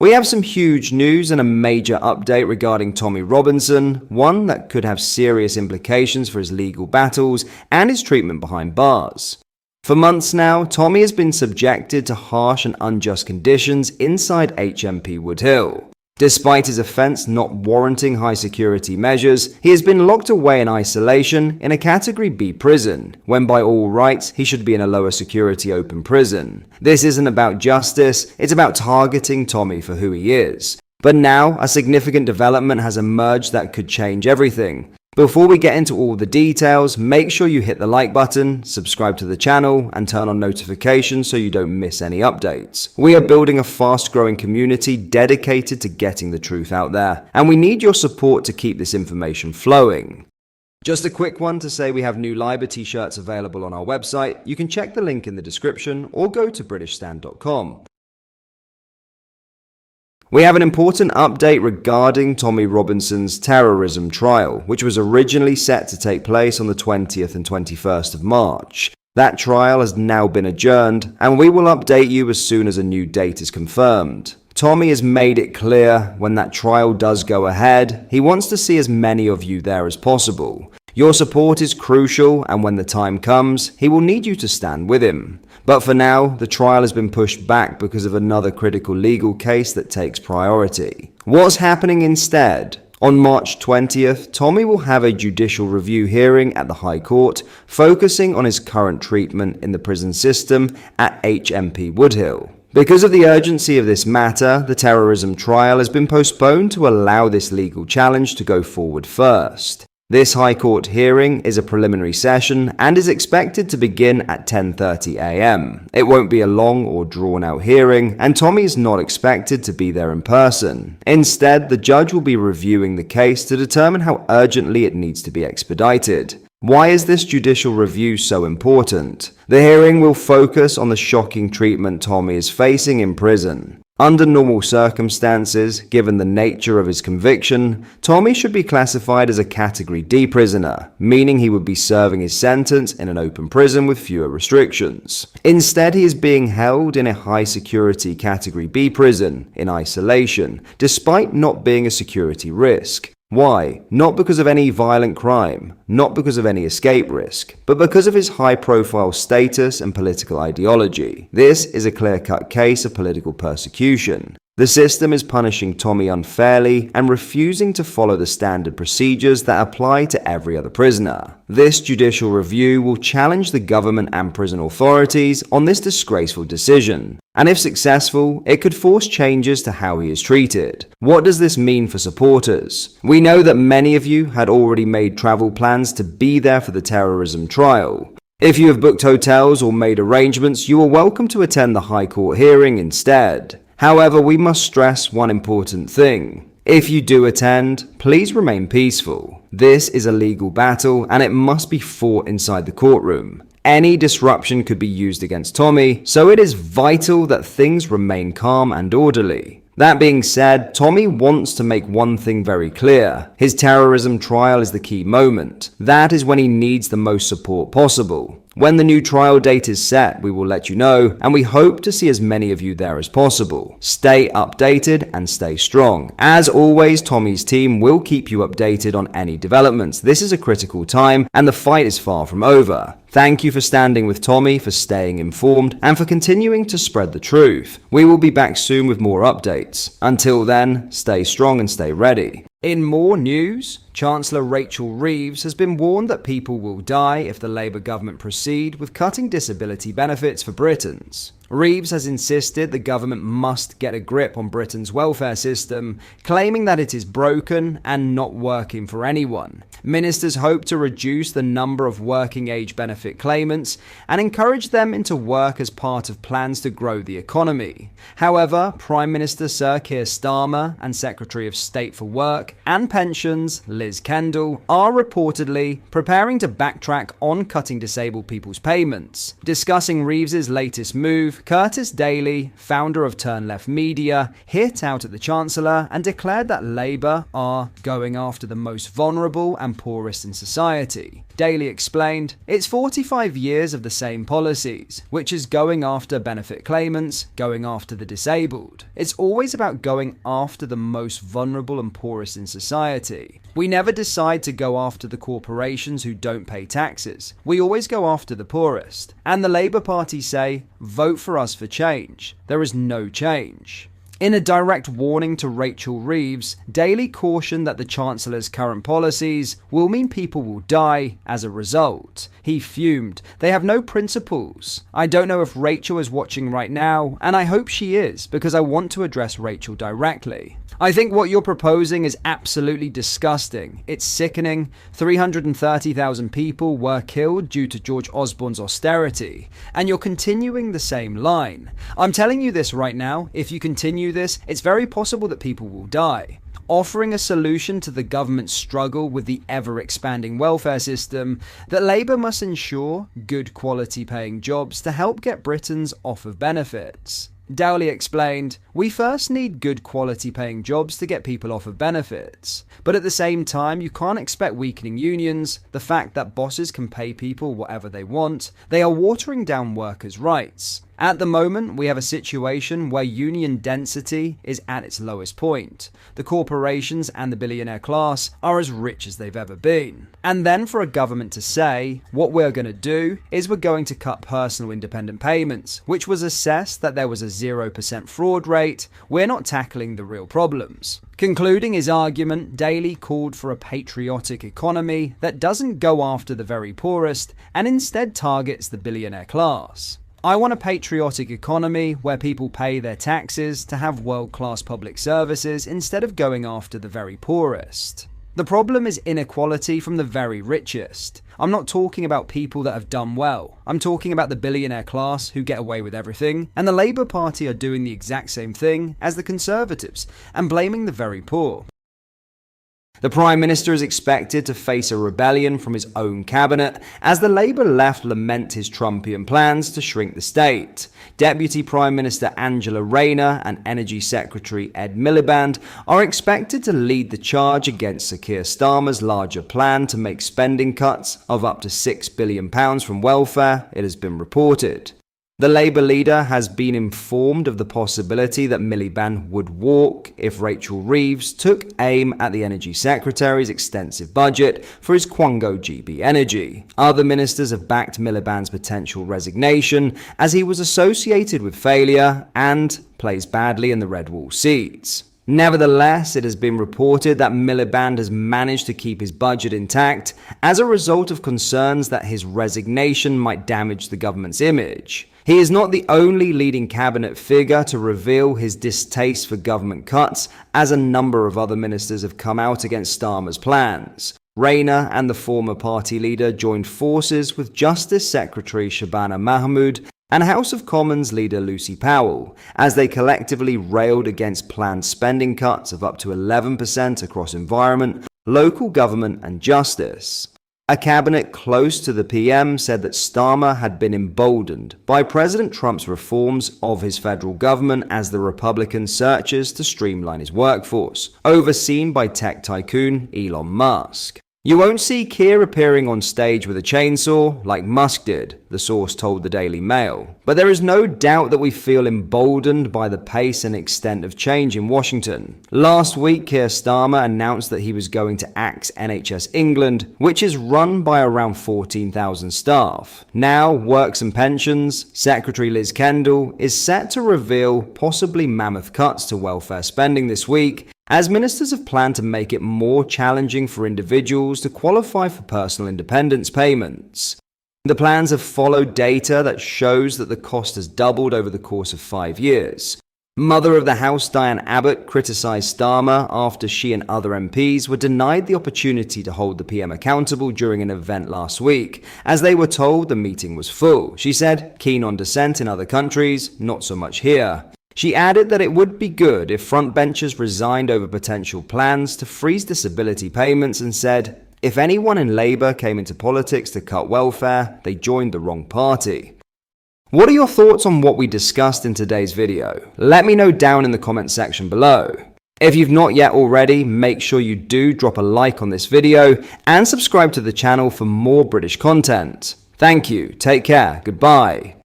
We have some huge news and a major update regarding Tommy Robinson, one that could have serious implications for his legal battles and his treatment behind bars. For months now, Tommy has been subjected to harsh and unjust conditions inside HMP Wood Hill. Despite his offense not warranting high security measures, he has been locked away in isolation in a Category B prison, when by all rights he should be in a lower security open prison. This isn't about justice, it's about targeting Tommy for who he is. But now, a significant development has emerged that could change everything. Before we get into all the details, make sure you hit the like button, subscribe to the channel, and turn on notifications so you don't miss any updates. We are building a fast-growing community dedicated to getting the truth out there, and we need your support to keep this information flowing. Just a quick one to say we have new Liber t-shirts available on our website. You can check the link in the description or go to BritishStand.com. We have an important update regarding Tommy Robinson's terrorism trial, which was originally set to take place on the 20th and 21st of March. That trial has now been adjourned, and we will update you as soon as a new date is confirmed. Tommy has made it clear when that trial does go ahead, he wants to see as many of you there as possible. Your support is crucial, and when the time comes, he will need you to stand with him. But for now, the trial has been pushed back because of another critical legal case that takes priority. What's happening instead? On March 20th, Tommy will have a judicial review hearing at the High Court, focusing on his current treatment in the prison system at HMP Wood Hill. Because of the urgency of this matter, the terrorism trial has been postponed to allow this legal challenge to go forward first. This High Court hearing is a preliminary session and is expected to begin at 10:30 a.m. It won't be a long or drawn-out hearing, and Tommy is not expected to be there in person. Instead, the judge will be reviewing the case to determine how urgently it needs to be expedited. Why is this judicial review so important? The hearing will focus on the shocking treatment Tommy is facing in prison. Under normal circumstances, given the nature of his conviction, Tommy should be classified as a Category D prisoner, meaning he would be serving his sentence in an open prison with fewer restrictions. Instead, he is being held in a high-security Category B prison, in isolation, despite not being a security risk. Why? Not because of any violent crime, not because of any escape risk, but because of his high-profile status and political ideology. This is a clear-cut case of political persecution. The system is punishing Tommy unfairly and refusing to follow the standard procedures that apply to every other prisoner. This judicial review will challenge the government and prison authorities on this disgraceful decision. And if successful, it could force changes to how he is treated. What does this mean for supporters? We know that many of you had already made travel plans to be there for the terrorism trial. If you have booked hotels or made arrangements, you are welcome to attend the High Court hearing instead. However, we must stress one important thing. If you do attend, please remain peaceful. This is a legal battle and it must be fought inside the courtroom. Any disruption could be used against Tommy, so it is vital that things remain calm and orderly. That being said, Tommy wants to make one thing very clear. His terrorism trial is the key moment. That is when he needs the most support possible. When the new trial date is set, we will let you know, and we hope to see as many of you there as possible. Stay updated and stay strong. As always, Tommy's team will keep you updated on any developments. This is a critical time, and the fight is far from over. Thank you for standing with Tommy, for staying informed, and for continuing to spread the truth. We will be back soon with more updates. Until then, stay strong and stay ready. In more news, Chancellor Rachel Reeves has been warned that people will die if the Labour government proceed with cutting disability benefits for Britons. Reeves has insisted the government must get a grip on Britain's welfare system, claiming that it is broken and not working for anyone. Ministers hope to reduce the number of working age benefit claimants and encourage them into work as part of plans to grow the economy. However, Prime Minister Sir Keir Starmer and Secretary of State for Work and Pensions Liz Liz Kendall are reportedly preparing to backtrack on cutting disabled people's payments. Discussing Reeves's latest move, Curtis Daly, founder of Turn Left Media, hit out at the Chancellor and declared that Labour are going after the most vulnerable and poorest in society. Daly explained, "It's 45 years of the same policies, which is going after benefit claimants, going after the disabled. It's always about going after the most vulnerable and poorest in society. We never decide to go after the corporations who don't pay taxes. We always go after the poorest. And the Labour Party say, vote for us for change. There is no change." In a direct warning to Rachel Reeves, Daly cautioned that the Chancellor's current policies will mean people will die as a result. He fumed. "They have no principles. I don't know if Rachel is watching right now, and I hope she is, because I want to address Rachel directly. I think what you're proposing is absolutely disgusting. It's sickening. 330,000 people were killed due to George Osborne's austerity, and you're continuing the same line. I'm telling you this right now, if you continue this, it's very possible that people will die. Offering a solution to the government's struggle with the ever-expanding welfare system, that Labour must ensure good quality paying jobs to help get Britons off of benefits." Dowley explained, "We first need good quality paying jobs to get people off of benefits. But at the same time, you can't expect weakening unions, the fact that bosses can pay people whatever they want. They are watering down workers' rights. At the moment, we have a situation where union density is at its lowest point. The corporations and the billionaire class are as rich as they've ever been. And then for a government to say, what we're going to do is we're going to cut personal independent payments, which was assessed that there was a 0% fraud rate, we're not tackling the real problems." Concluding his argument, Daly called for a patriotic economy that doesn't go after the very poorest and instead targets the billionaire class. "I want a patriotic economy where people pay their taxes to have world-class public services instead of going after the very poorest. The problem is inequality from the very richest. I'm not talking about people that have done well. I'm talking about the billionaire class who get away with everything, and the Labour Party are doing the exact same thing as the Conservatives and blaming the very poor." The Prime Minister is expected to face a rebellion from his own cabinet as the Labour left lament his Trumpian plans to shrink the state. Deputy Prime Minister Angela Rayner and Energy Secretary Ed Miliband are expected to lead the charge against Sir Keir Starmer's larger plan to make spending cuts of up to £6 billion from welfare, it has been reported. The Labour leader has been informed of the possibility that Miliband would walk if Rachel Reeves took aim at the Energy Secretary's extensive budget for his Quango GB Energy. Other ministers have backed Miliband's potential resignation as he was associated with failure and plays badly in the Red Wall seats. Nevertheless, it has been reported that Miliband has managed to keep his budget intact as a result of concerns that his resignation might damage the government's image. He is not the only leading cabinet figure to reveal his distaste for government cuts, as a number of other ministers have come out against Starmer's plans. Rayner and the former party leader joined forces with Justice Secretary Shabana Mahmood and House of Commons leader Lucy Powell, as they collectively railed against planned spending cuts of up to 11% across environment, local government and justice. A cabinet close to the PM said that Starmer had been emboldened by President Trump's reforms of his federal government as the Republican searches to streamline his workforce, overseen by tech tycoon Elon Musk. You won't see Keir appearing on stage with a chainsaw like Musk did, the source told the Daily Mail. But there is no doubt that we feel emboldened by the pace and extent of change in Washington. Last week, Keir Starmer announced that he was going to axe NHS England, which is run by around 14,000 staff. Now, Works and Pensions Secretary Liz Kendall is set to reveal possibly mammoth cuts to welfare spending this week, as ministers have planned to make it more challenging for individuals to qualify for personal independence payments. The plans have followed data that shows that the cost has doubled over the course of 5 years. Mother of the House Diane Abbott criticised Starmer after she and other MPs were denied the opportunity to hold the PM accountable during an event last week, as they were told the meeting was full. She said, "Keen on dissent in other countries, not so much here." She added that it would be good if frontbenchers resigned over potential plans to freeze disability payments and said, if anyone in Labour came into politics to cut welfare, they joined the wrong party. What are your thoughts on what we discussed in today's video? Let me know down in the comment section below. If you've not yet already, make sure you do drop a like on this video and subscribe to the channel for more British content. Thank you, take care, goodbye.